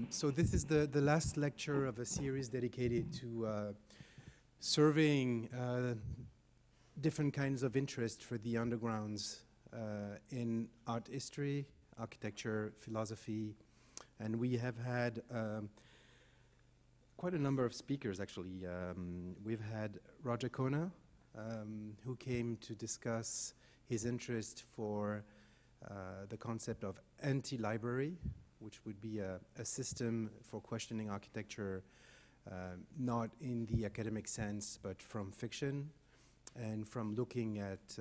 So this is the last lecture of a series dedicated to surveying different kinds of interest for the undergrounds in art history, architecture, philosophy, and we have had quite a number of speakers actually. We've had Roger Kona, who came to discuss his interest for the concept of anti-library, which would be a system for questioning architecture, not in the academic sense, but from fiction and from looking at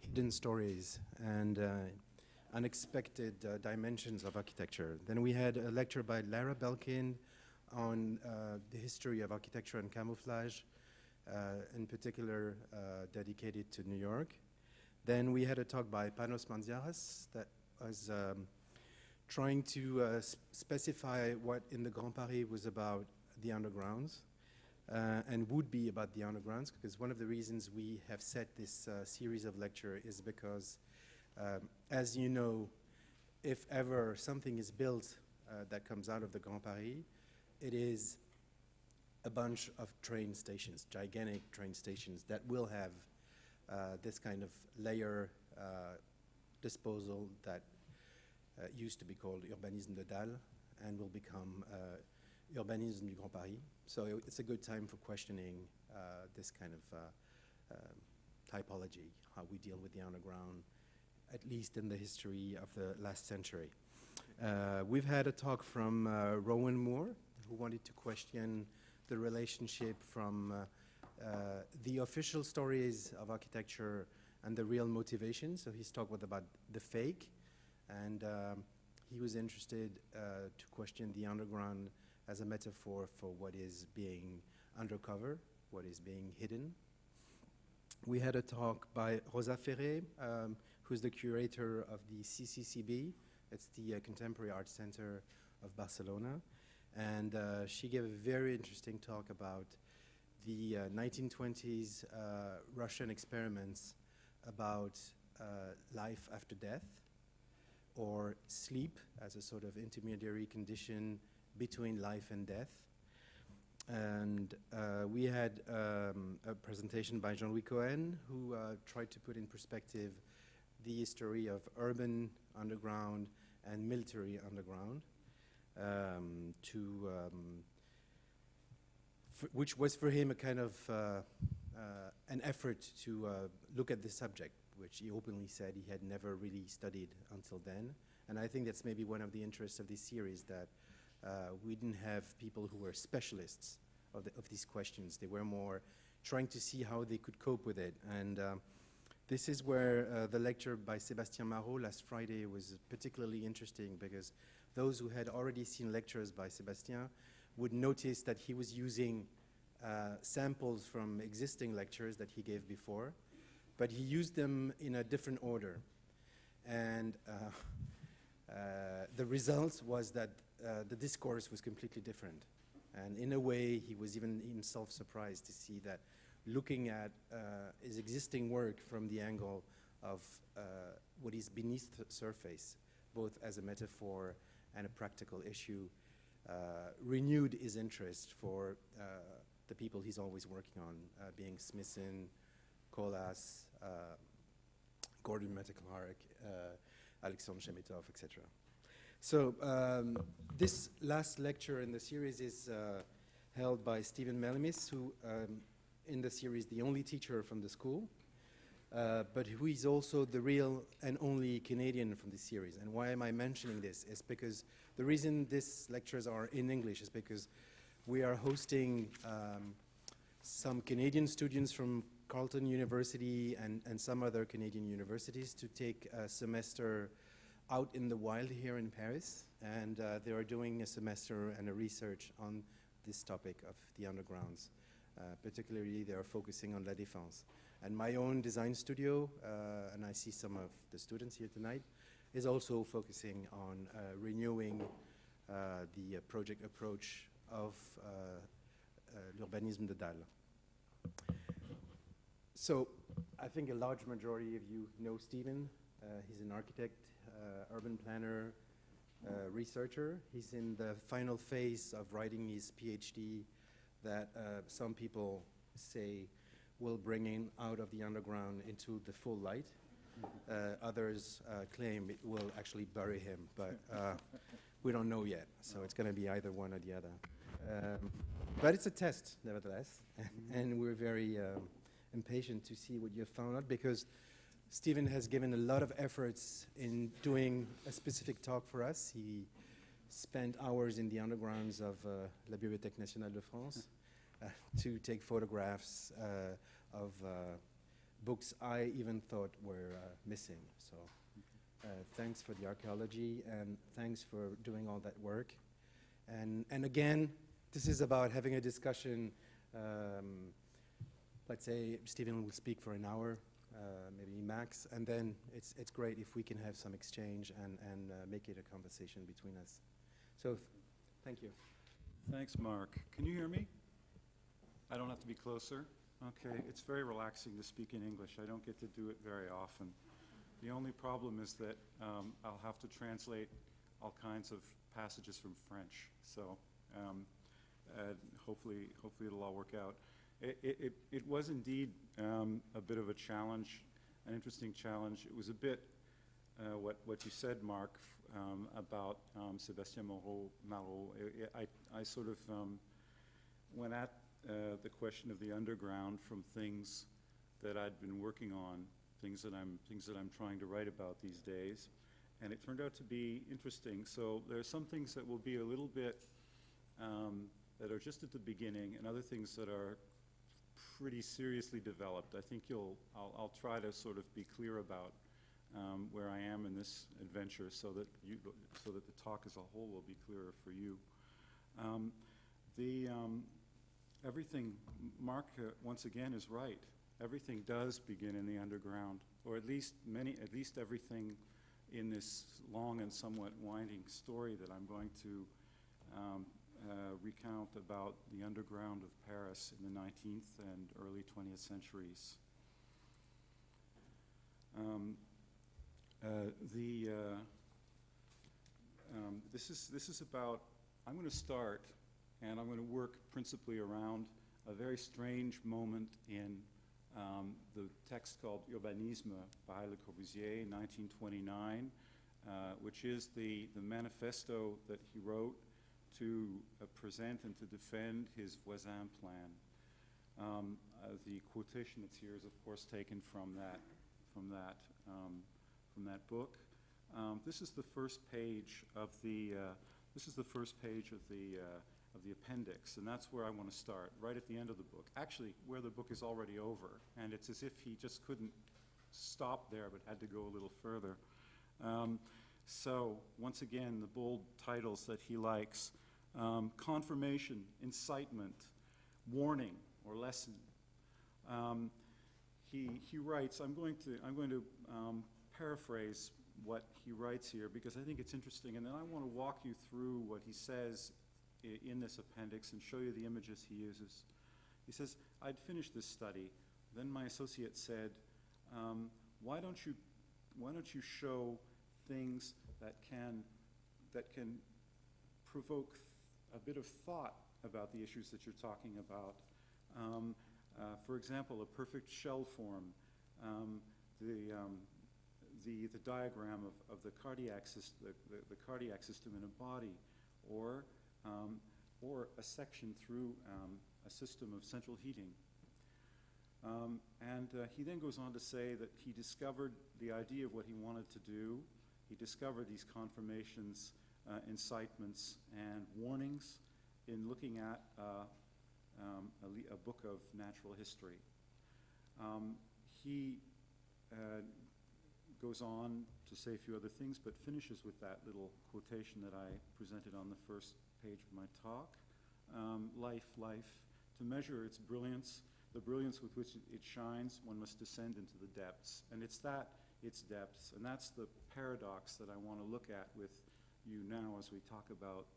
hidden stories and unexpected dimensions of architecture. Then we had a lecture by Lara Belkin on the history of architecture and camouflage, in particular dedicated to New York. Then we had a talk by Panos Manziaras that was trying to specify what in the Grand Paris was about the undergrounds and would be about the undergrounds, because one of the reasons we have set this series of lecture is because, as you know, if ever something is built that comes out of the Grand Paris, it is a bunch of train stations, gigantic train stations that will have this kind of layer disposal that used to be called urbanisme de dalle and will become urbanisme du Grand Paris. So it's a good time for questioning this kind of typology, how we deal with the underground, at least in the history of the last century. We've had a talk from Rowan Moore, who wanted to question the relationship from the official stories of architecture and the real motivation. So he's talked about the fake, and he was interested to question the underground as a metaphor for what is being undercover, what is being hidden. We had a talk by Rosa Ferrer, who's the curator of the CCCB. It's the Contemporary Art Center of Barcelona. And she gave a very interesting talk about the 1920s Russian experiments about life after death, or sleep as a sort of intermediary condition between life and death. And we had a presentation by Jean-Louis Cohen, who tried to put in perspective the history of urban underground and military underground, which was for him a kind of an effort to look at this subject, which he openly said he had never really studied until then. And I think that's maybe one of the interests of this series, that we didn't have people who were specialists of these questions. They were more trying to see how they could cope with it. And this is where the lecture by Sébastien Marot last Friday was particularly interesting, because those who had already seen lectures by Sébastien would notice that he was using samples from existing lectures that he gave before, but he used them in a different order. And the result was that the discourse was completely different. And in a way, he was even himself surprised to see that looking at his existing work from the angle of what is beneath the surface, both as a metaphor and a practical issue, renewed his interest for the people he's always working on, being Smithson, Colas, Gordon Metcalfe, Alexandre Shemetov, etc. So this last lecture in the series is held by Stephen Melemis, who in the series the only teacher from the school, but who is also the real and only Canadian from the series. And why am I mentioning this is because the reason these lectures are in English is because we are hosting some Canadian students from Carleton University and some other Canadian universities to take a semester out in the wild here in Paris, and they are doing a semester and a research on this topic of the undergrounds. Particularly, they are focusing on La Défense. And my own design studio, and I see some of the students here tonight, is also focusing on renewing the project approach of l'urbanisme de dalle. So I think a large majority of you know Stephen. He's an architect, urban planner, researcher. He's in the final phase of writing his PhD that some people say will bring him out of the underground into the full light. Others claim it will actually bury him, but we don't know yet, so it's going to be either one or the other. But it's a test, nevertheless, and we're very impatient to see what you've found out, because Stephen has given a lot of efforts in doing a specific talk for us. He spent hours in the undergrounds of La Bibliothèque Nationale de France to take photographs of books I even thought were missing. So thanks for the archaeology, and thanks for doing all that work. And again, this is about having a discussion. Let's say Stephen will speak for an hour, maybe max, and then it's great if we can have some exchange and make it a conversation between us. So thank you. Thanks, Mark. Can you hear me? I don't have to be closer? Okay, it's very relaxing to speak in English. I don't get to do it very often. The only problem is that I'll have to translate all kinds of passages from French. So hopefully it'll all work out. It was indeed a bit of a challenge, an interesting challenge. It was a bit what you said, Mark, about Sébastien Marot. I sort of went at the question of the underground from things that I'd been working on, things that I'm trying to write about these days, and it turned out to be interesting. So there are some things that will be a little bit that are just at the beginning, and other things that are pretty seriously developed. I think I'll try to sort of be clear about where I am in this adventure, so that the talk as a whole will be clearer for you. Everything, Mark once again is right. Everything does begin in the underground, or at least everything in this long and somewhat winding story that I'm going to recount about the underground of Paris in the 19th and early 20th centuries. This is about, I'm going to start, and I'm going to work principally around a very strange moment in the text called Urbanisme by Le Corbusier in 1929, which is the manifesto that he wrote to present and to defend his Voisin plan. The quotation that's here is, of course, taken from that book. This is the first page of the appendix, and that's where I want to start, right at the end of the book. Actually, where the book is already over, and it's as if he just couldn't stop there, but had to go a little further. So, once again, the bold titles that he likes: confirmation, incitement, warning, or lesson. He writes. I'm going to paraphrase what he writes here, because I think it's interesting, and then I want to walk you through what he says in this appendix and show you the images he uses. He says, "I'd finished this study. Then my associate said, why don't you show things that can provoke a bit of thought about the issues that you're talking about? For example, a perfect shell form, the diagram of the cardiac system in a body, or a section through a system of central heating." And he then goes on to say that he discovered the idea of what he wanted to do. He discovered these confirmations, incitements, and warnings in looking at a book of natural history. He goes on to say a few other things, but finishes with that little quotation that I presented on the first page of my talk. Life, to measure its brilliance, the brilliance with which it shines, one must descend into the depths. And it's depths, and that's the paradox that I want to look at with you now as we talk about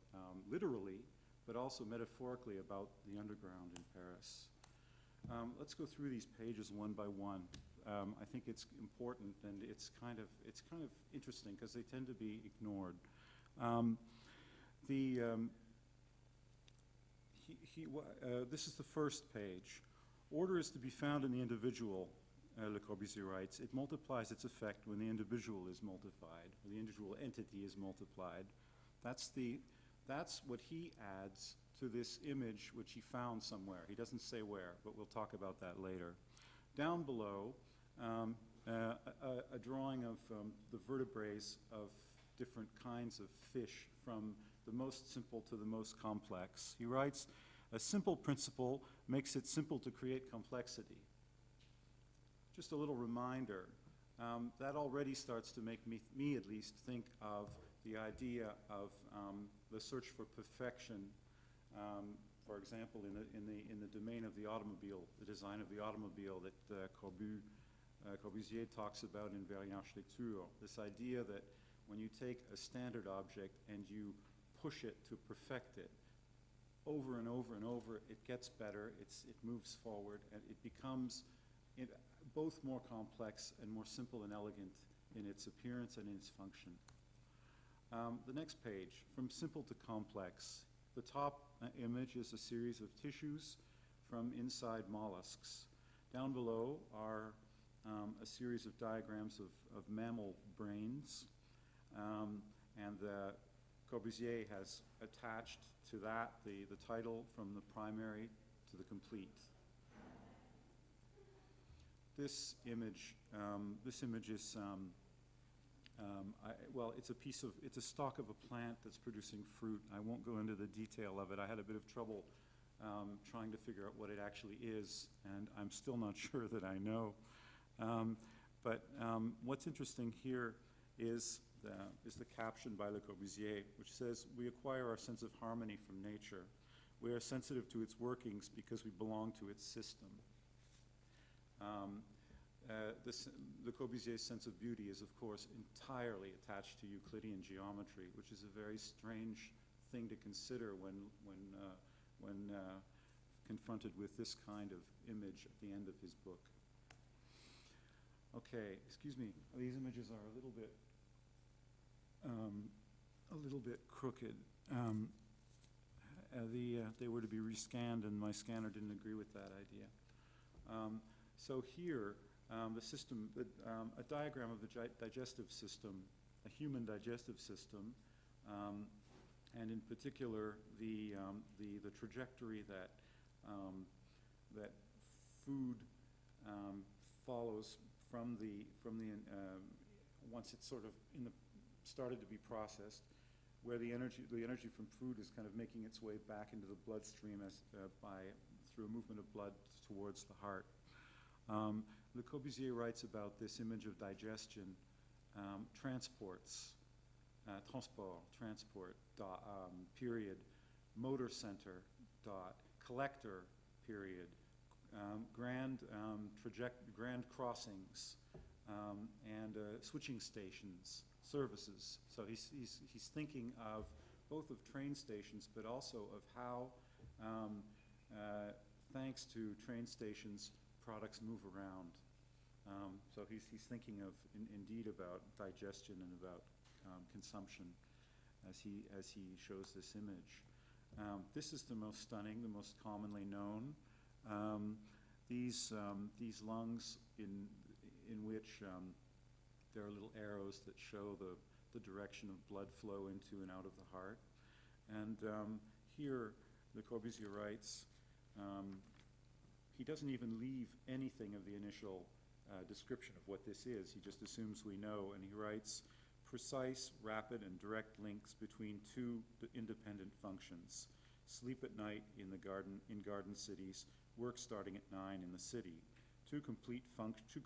literally, but also metaphorically, about the underground in Paris. Let's go through these pages one by one. I think it's important, and it's kind of interesting because they tend to be ignored. The, this is the first page. Order is to be found in the individual, Le Corbusier writes. It multiplies its effect when the individual is multiplied, or the individual entity is multiplied. That's what he adds to this image which he found somewhere. He doesn't say where, but we'll talk about that later. Down below, a drawing of the vertebrae of different kinds of fish, from the most simple to the most complex. He writes, a simple principle makes it simple to create complexity. Just a little reminder, that already starts to make me at least think of the idea of the search for perfection. For example, in the domain of the automobile, the design of the automobile that Corbusier talks about in Architecture. This idea that when you take a standard object and you push it to perfect it, over and over and over, it gets better, it moves forward, and it becomes both more complex and more simple and elegant in its appearance and in its function. The next page, from simple to complex. The top image is a series of tissues from inside mollusks. Down below are a series of diagrams of mammal brains, and Corbusier has attached to that the title from the primary to the complete. This image is well, it's a stalk of a plant that's producing fruit. I won't go into the detail of it. I had a bit of trouble trying to figure out what it actually is, and I'm still not sure that I know. But what's interesting here is the caption by Le Corbusier, which says, "We acquire our sense of harmony from nature. We are sensitive to its workings because we belong to its system." Le Corbusier's sense of beauty is, of course, entirely attached to Euclidean geometry, which is a very strange thing to consider when confronted with this kind of image at the end of his book. Okay, excuse me. These images are a little bit crooked. They were to be rescanned, and my scanner didn't agree with that idea. So here, the system, a diagram of the digestive system, a human digestive system, and in particular the trajectory that food follows from the once it's sort of started to be processed, where the energy from food is kind of making its way back into the bloodstream through a movement of blood towards the heart. Le Corbusier writes about this image of digestion, transport, period, motor center, dot, collector, period, grand crossings, and switching stations, services. So he's thinking of both of train stations, but also of how, thanks to train stations, products move around. So he's thinking of, indeed, about digestion and about consumption as he shows this image. This is the most stunning, the most commonly known. These lungs in which there are little arrows that show the direction of blood flow into and out of the heart. And here, Le Corbusier writes, he doesn't even leave anything of the initial description of what this is. He just assumes we know, and he writes, precise, rapid, and direct links between two independent functions. Sleep at night in garden cities, work starting at 9 in the city. Two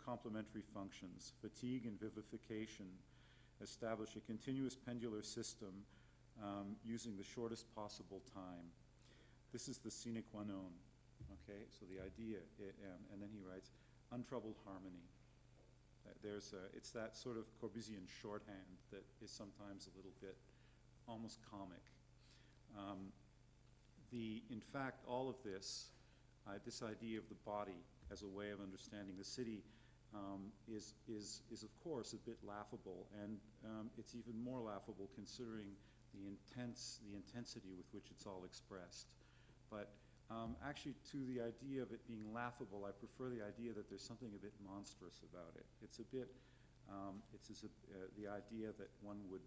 complementary functions, fatigue and vivification, establish a continuous pendular system using the shortest possible time. This is the sine qua non. Okay, so the idea, and then he writes, untroubled harmony. It's that sort of Corbusian shorthand that is sometimes a little bit almost comic. In fact, all of this idea of the body as a way of understanding the city is of course a bit laughable, and it's even more laughable considering the intensity with which it's all expressed. But actually, to the idea of it being laughable, I prefer the idea that there's something a bit monstrous about it. It's a bit, the idea that one would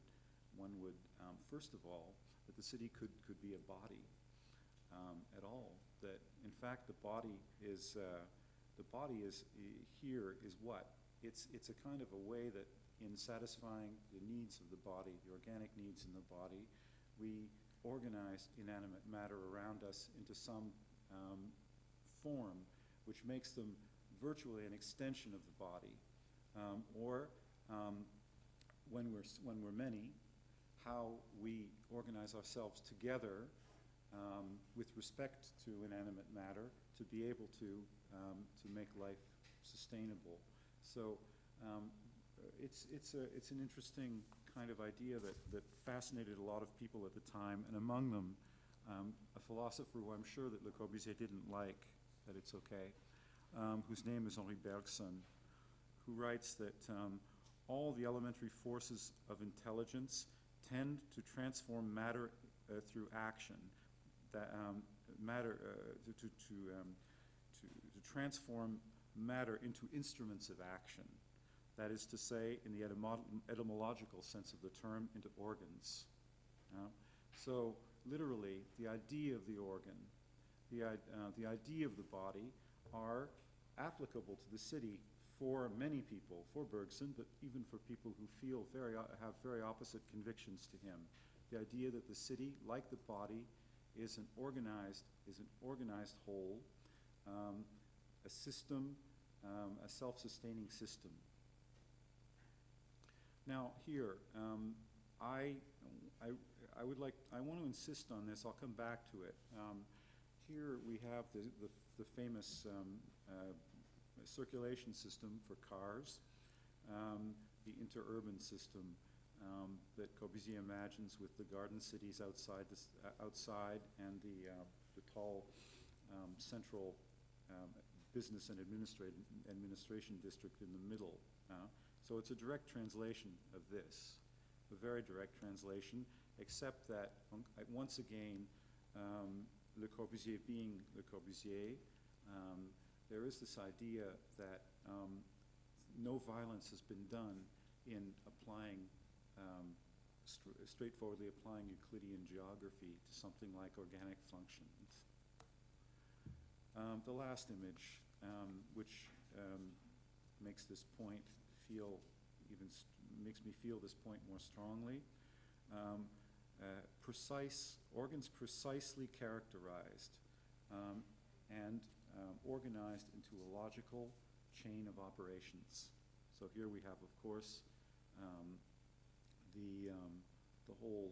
first of all, that the city could be a body at all. That in fact the body is here is what? It's a kind of a way that in satisfying the needs of the body, the organic needs in the body, we organize inanimate matter around us into some form which makes them virtually an extension of the body. Or when we're many, how we organize ourselves together with respect to inanimate matter to be able to make life sustainable. So it's an interesting kind of idea that fascinated a lot of people at the time, and among them a philosopher who I'm sure that Le Corbusier didn't like, that it's okay, whose name is Henri Bergson, who writes that all the elementary forces of intelligence tend to transform matter through action, that to transform matter into instruments of action. That is to say, in the etymological sense of the term, into organs. So literally, the idea of the organ, the idea of the body are applicable to the city for many people, for Bergson, but even for people who have very opposite convictions to him. The idea that the city, like the body, is an organized whole, a system, a self-sustaining system. Now here, I want to insist on this. I'll come back to it. Here we have the famous circulation system for cars, the interurban system that Corbusier imagines with the garden cities outside and the tall central business and administration district in the middle. So it's a direct translation of this, a very direct translation, except that once again, Le Corbusier being Le Corbusier, there is this idea that no violence has been done in applying, straightforwardly applying Euclidean geography to something like organic functions. The last image, which makes this point makes me feel this point more strongly. Organs precisely characterized and organized into a logical chain of operations. So here we have, of course, the whole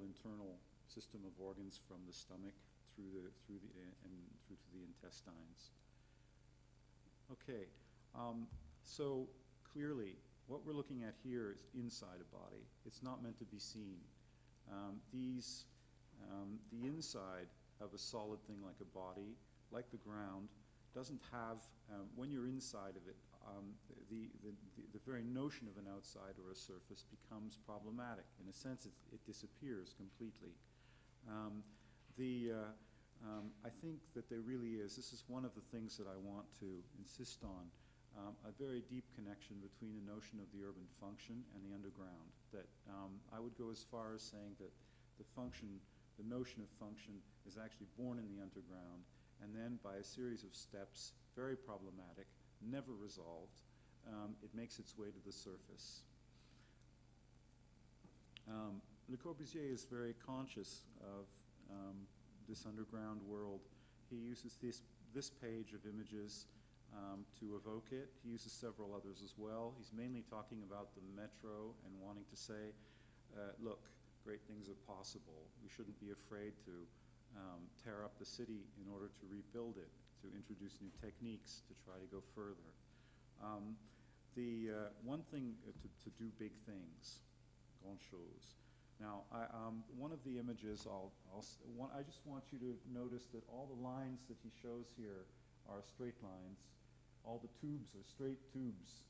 internal system of organs from the stomach through to the intestines. Okay, so clearly, what we're looking at here is inside a body. It's not meant to be seen. The inside of a solid thing like a body, like the ground, doesn't have, when you're inside of it, the very notion of an outside or a surface becomes problematic. In a sense, it disappears completely. I think that there really is, this is one of the things that I want to insist on, a very deep connection between the notion of the urban function and the underground. That I would go as far as saying that the notion of function is actually born in the underground, and then by a series of steps, very problematic, never resolved, it makes its way to the surface. Le Corbusier is very conscious of this underground world. He uses this page of images to evoke it. He uses several others as well. He's mainly talking about the metro and wanting to say, look, great things are possible. We shouldn't be afraid to tear up the city in order to rebuild it, to introduce new techniques, to try to go further. The one thing to do big things, grand chose. Now, one of the images, I just want you to notice that all the lines that he shows here are straight lines. All the tubes are straight tubes,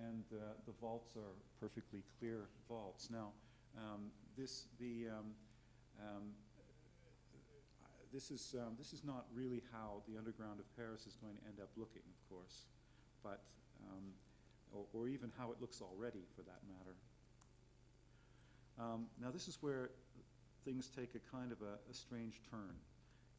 and the vaults are perfectly clear vaults. Now, This is not really how the underground of Paris is going to end up looking, of course, but or even how it looks already, for that matter. Now, this is where things take a kind of a strange turn.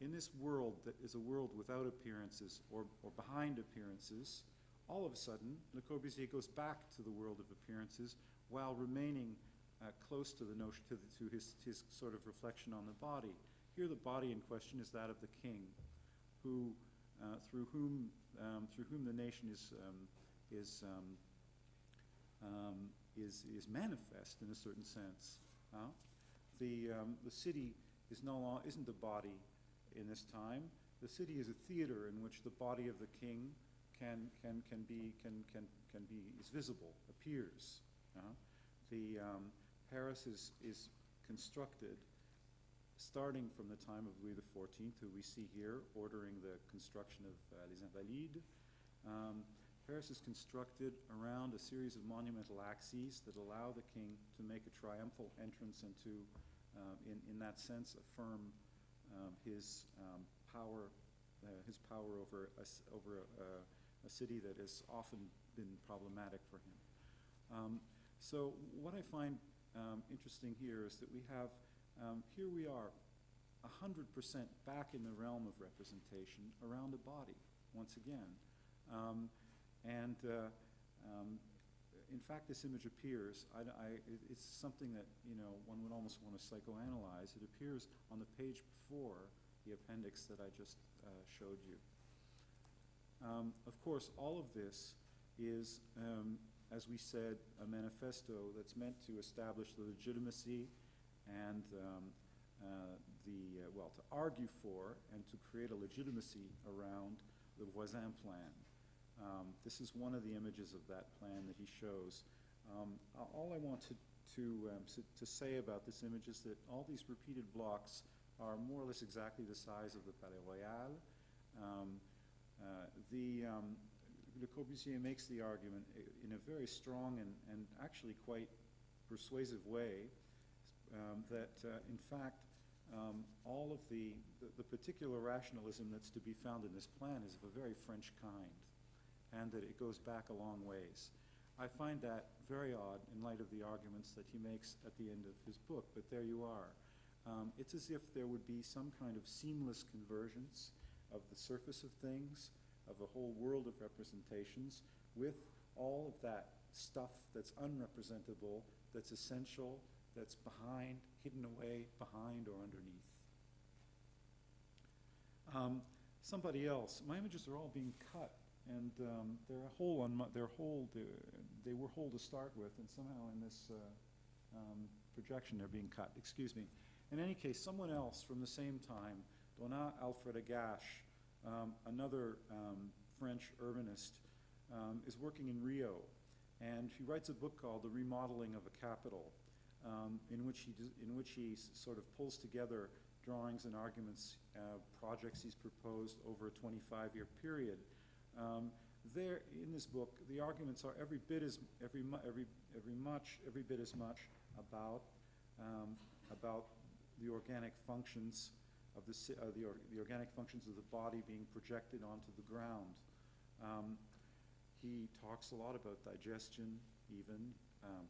In this world that is a world without appearances or behind appearances, all of a sudden, Le Corbusier goes back to the world of appearances while remaining close to the notion, to his sort of reflection on the body. Here, the body in question is that of the king, who, through whom the nation is manifest in a certain sense. The city isn't a body in this time. The city is a theater in which the body of the king is visible, appears. Paris is constructed starting from the time of Louis XIV, who we see here ordering the construction of Les Invalides. Paris is constructed around a series of monumental axes that allow the king to make a triumphal entrance and to, in that sense, affirm his power over a city that has often been problematic for him. So what I find interesting here is that we have, here we are 100% back in the realm of representation around a body, once again. In fact, this image appears, it's something that, one would almost want to psychoanalyze. It appears on the page before the appendix that I just showed you. Of course, all of this is, as we said, a manifesto that's meant to establish the legitimacy and to argue for and to create a legitimacy around the Voisin plan. This is one of the images of that plan that he shows. All I want to say about this image is that all these repeated blocks are more or less exactly the size of the Palais Royal. Le Corbusier makes the argument in a very strong and actually quite persuasive way that, in fact, all of the particular rationalism that's to be found in this plan is of a very French kind, and that it goes back a long ways. I find that very odd in light of the arguments that he makes at the end of his book, but there you are. It's as if there would be some kind of seamless convergence of the surface of things, of a whole world of representations, with all of that stuff that's unrepresentable, that's essential, that's behind, hidden away, behind or underneath. Somebody else, my images are all being cut, and they were whole to start with, and somehow in this projection they're being cut. Excuse me. In any case, someone else from the same time, Donat Alfred Agache, another French urbanist, is working in Rio, and he writes a book called The Remodeling of a Capital, in which he sort of pulls together drawings and arguments, projects he's proposed over a 25-year period. There, in this book, the arguments are every bit as much about the organic functions of the organic functions of the body being projected onto the ground. He talks a lot about digestion, even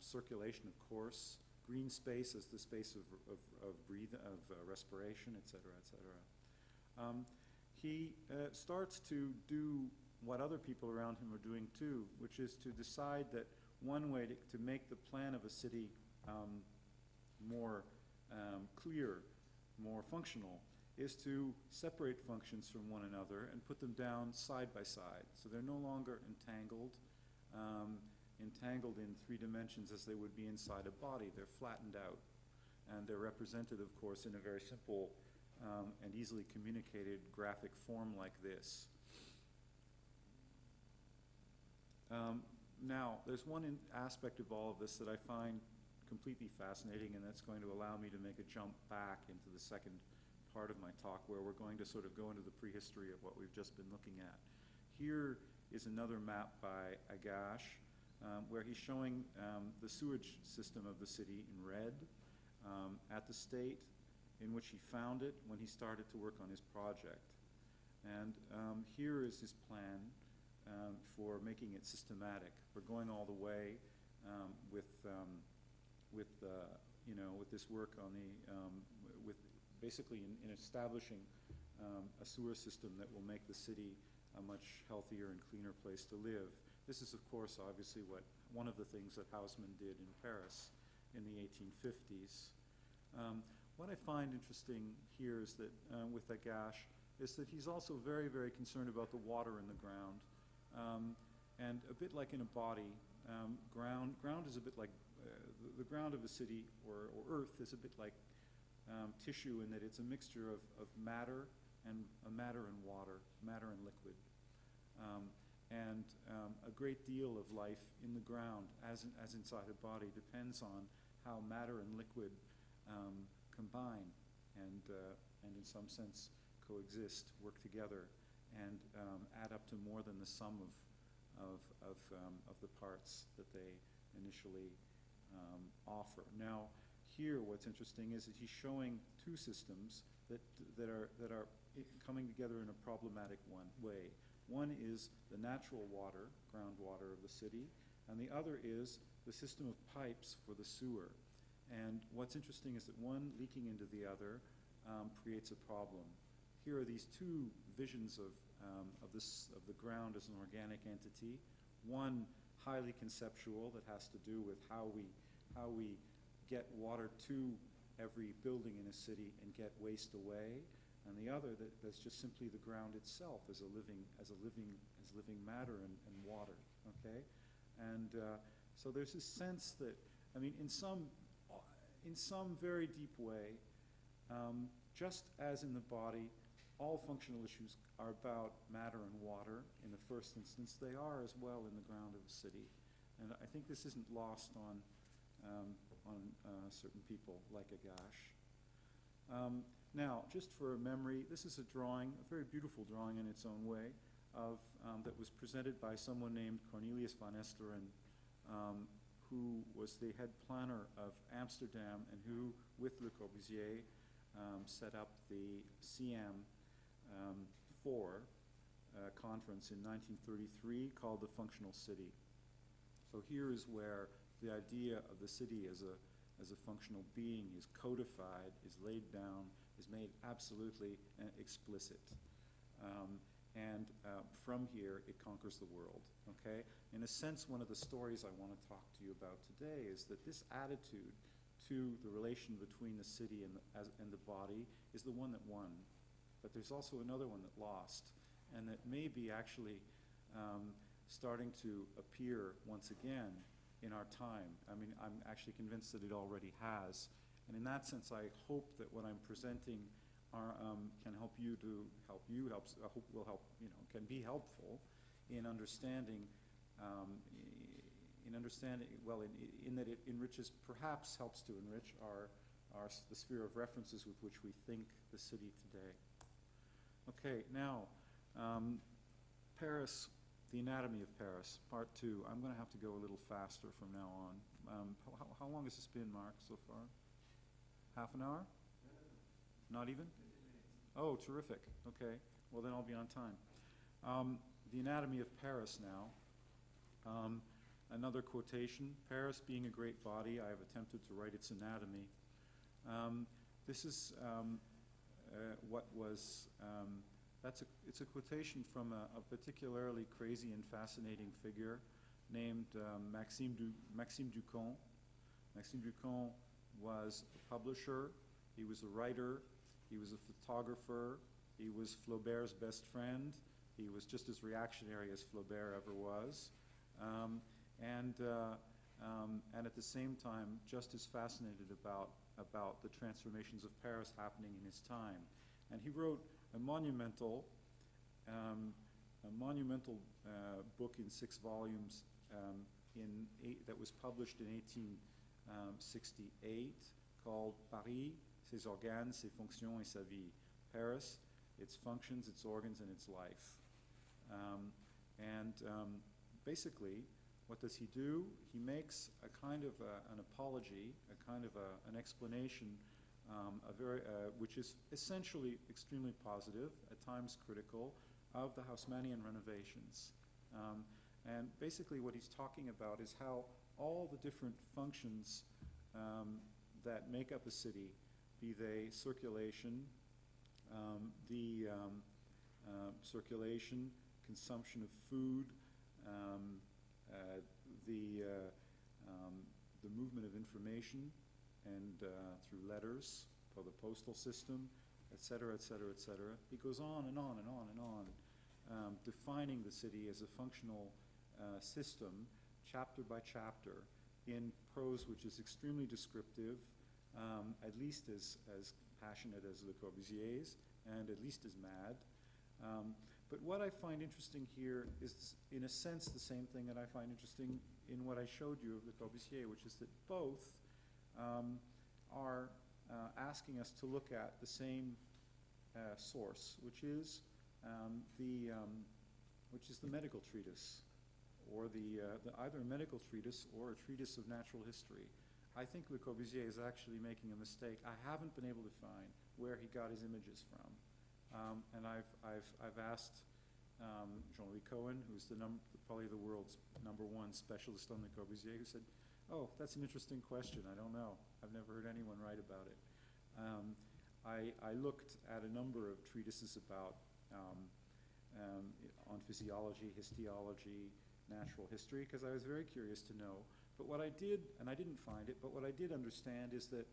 circulation, of course, green space as the space of respiration, et cetera, et cetera. He starts to do what other people around him are doing too, which is to decide that one way to make the plan of a city more clear, more functional, is to separate functions from one another and put them down side by side. So they're no longer entangled in 3 dimensions as they would be inside a body. They're flattened out. And they're represented, of course, in a very simple and easily communicated graphic form like this. Now, there's one aspect of all of this that I find completely fascinating, and that's going to allow me to make a jump back into the second part of my talk, where we're going to sort of go into the prehistory of what we've just been looking at. Here is another map by Agache, where he's showing the sewage system of the city in red, at the state in which he found it when he started to work on his project. And here is his plan for making it systematic, for going all the way with this work on with basically in establishing a sewer system that will make the city a much healthier and cleaner place to live. This is, of course, obviously one of the things that Haussmann did in Paris in the 1850s. What I find interesting here is that with Agache is that he's also very, very concerned about the water in the ground. And a bit like in a body, ground is a bit like, the ground of a city or earth is a bit like tissue in that it's a mixture of matter and water, matter and liquid. And a great deal of life in the ground, as inside a body, depends on how matter and liquid combine and in some sense coexist, work together, and add up to more than the sum of the parts that they initially offer. Now, here, what's interesting is that he's showing two systems that are coming together in a problematic way. One is the natural water, groundwater of the city, and the other is the system of pipes for the sewer. And what's interesting is that one leaking into the other creates a problem. Here are these two visions of the ground as an organic entity. One highly conceptual that has to do with how we get water to every building in a city and get waste away, and the other that's just simply the ground itself as living matter and water. Okay, and so there's this sense that, I mean, in some very deep way, just as in the body, all functional issues are about matter and water in the first instance. They are as well in the ground of the city, and I think this isn't lost on certain people like Agache. Now, just for a memory, this is a drawing, a very beautiful drawing in its own way, that was presented by someone named Cornelius van Esteren, who was the head planner of Amsterdam and who, with Le Corbusier, set up the CM 4 conference in 1933 called the Functional City. So here is where the idea of the city as a functional being is codified, is laid down, is made absolutely explicit. And from here, it conquers the world, okay? In a sense, one of the stories I want to talk to you about today is that this attitude to the relation between the city and the body is the one that won. But there's also another one that lost, and that may be actually starting to appear once again in our time. I mean, I'm actually convinced that it already has. And in that sense, I hope that what I'm presenting can help you to help you, I hope will help, can be helpful in understanding, in that it enriches, perhaps helps to enrich the sphere of references with which we think the city today. Okay, now, Paris, the anatomy of Paris, part 2. I'm going to have to go a little faster from now on. How long has this been, Mark, so far? Half an hour? Not even? Oh, terrific. Okay. Well, then I'll be on time. The anatomy of Paris now. Another quotation. Paris being a great body, I have attempted to write its anatomy. This is what was, it's a quotation from a particularly crazy and fascinating figure named Maxime Ducamp. Maxime Ducamp was a publisher, he was a writer, he was a photographer, he was Flaubert's best friend, he was just as reactionary as Flaubert ever was, and at the same time just as fascinated about the transformations of Paris happening in his time. And he wrote a monumental book in 6 volumes that was published in 1868 called Paris, ses organes, ses fonctions et sa vie. Paris, its functions, its organs, and its life. Basically, what does he do? He makes a kind of an apology, a kind of an explanation, which is essentially extremely positive, at times critical, of the Haussmannian renovations. And basically what he's talking about is how all the different functions that make up a city, be they circulation, circulation, consumption of food, the movement of information, and through letters, or the postal system, et cetera, et cetera, et cetera. He goes on and on and on and on, defining the city as a functional system, chapter by chapter, in prose which is extremely descriptive, at least as passionate as Le Corbusier's, and at least as mad. But what I find interesting here is, in a sense, the same thing that I find interesting in what I showed you of Le Corbusier, which is that both are asking us to look at the same source, which is the medical treatise, or either a medical treatise or a treatise of natural history. I think Le Corbusier is actually making a mistake. I haven't been able to find where he got his images from. And I've asked Jean-Louis Cohen, who's probably the world's #1 specialist on Le Corbusier, who said, "Oh, that's an interesting question. I don't know. I've never heard anyone write about it." I looked at a number of treatises about on physiology, histology, natural history, because I was very curious to know. But what I did, and I didn't find it, but what I did understand is that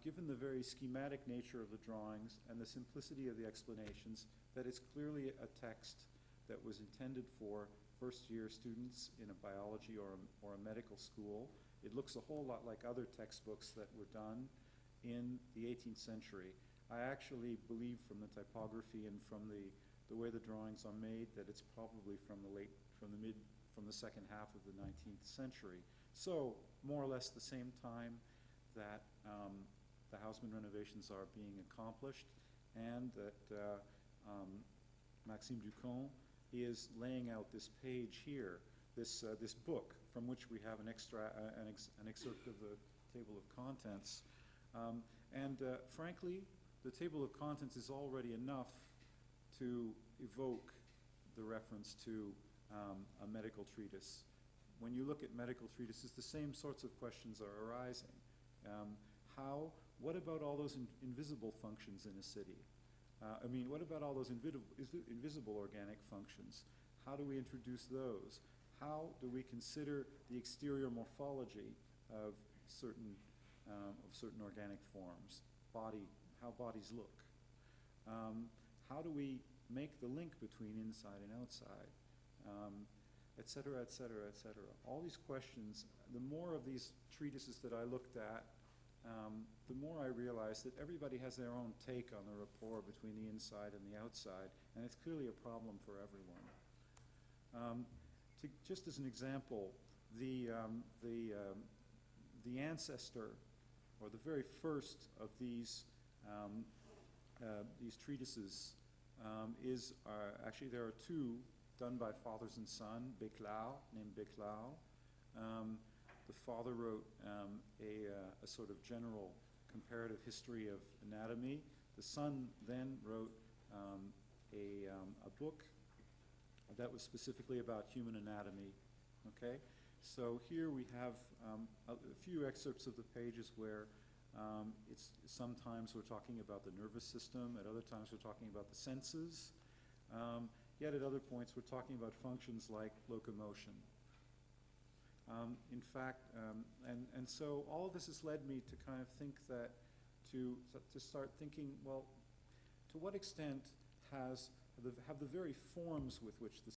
given the very schematic nature of the drawings and the simplicity of the explanations, that it's clearly a text that was intended for first-year students in a biology or a medical school. It looks a whole lot like other textbooks that were done in the 18th century. I actually believe from the typography and from the way the drawings are made that it's probably from the second half of the 19th century. So, more or less the same time that the Haussmann renovations are being accomplished, and that Maxime Ducamp is laying out this page here, this book, from which we have an excerpt of the table of contents. Frankly, the table of contents is already enough to evoke the reference to a medical treatise. When you look at medical treatises, the same sorts of questions are arising. What about all those invisible functions in a city? What about all those invisible organic functions? How do we introduce those? How do we consider the exterior morphology of certain organic forms? How bodies look? How do we make the link between inside and outside? Et cetera, et cetera, et cetera. All these questions, the more of these treatises that I looked at, the more I realized that everybody has their own take on the rapport between the inside and the outside, and it's clearly a problem for everyone. Just as an example, the ancestor, or the very first of these treatises, actually there are two done by fathers and son, named Béclau. The father wrote a sort of general comparative history of anatomy. The son then wrote a book that was specifically about human anatomy. Okay, so here we have a few excerpts of the pages where sometimes we're talking about the nervous system, at other times we're talking about the senses, yet at other points we're talking about functions like locomotion. In fact, and so all of this has led me to kind of think that, to start thinking, well, to what extent have the very forms with which the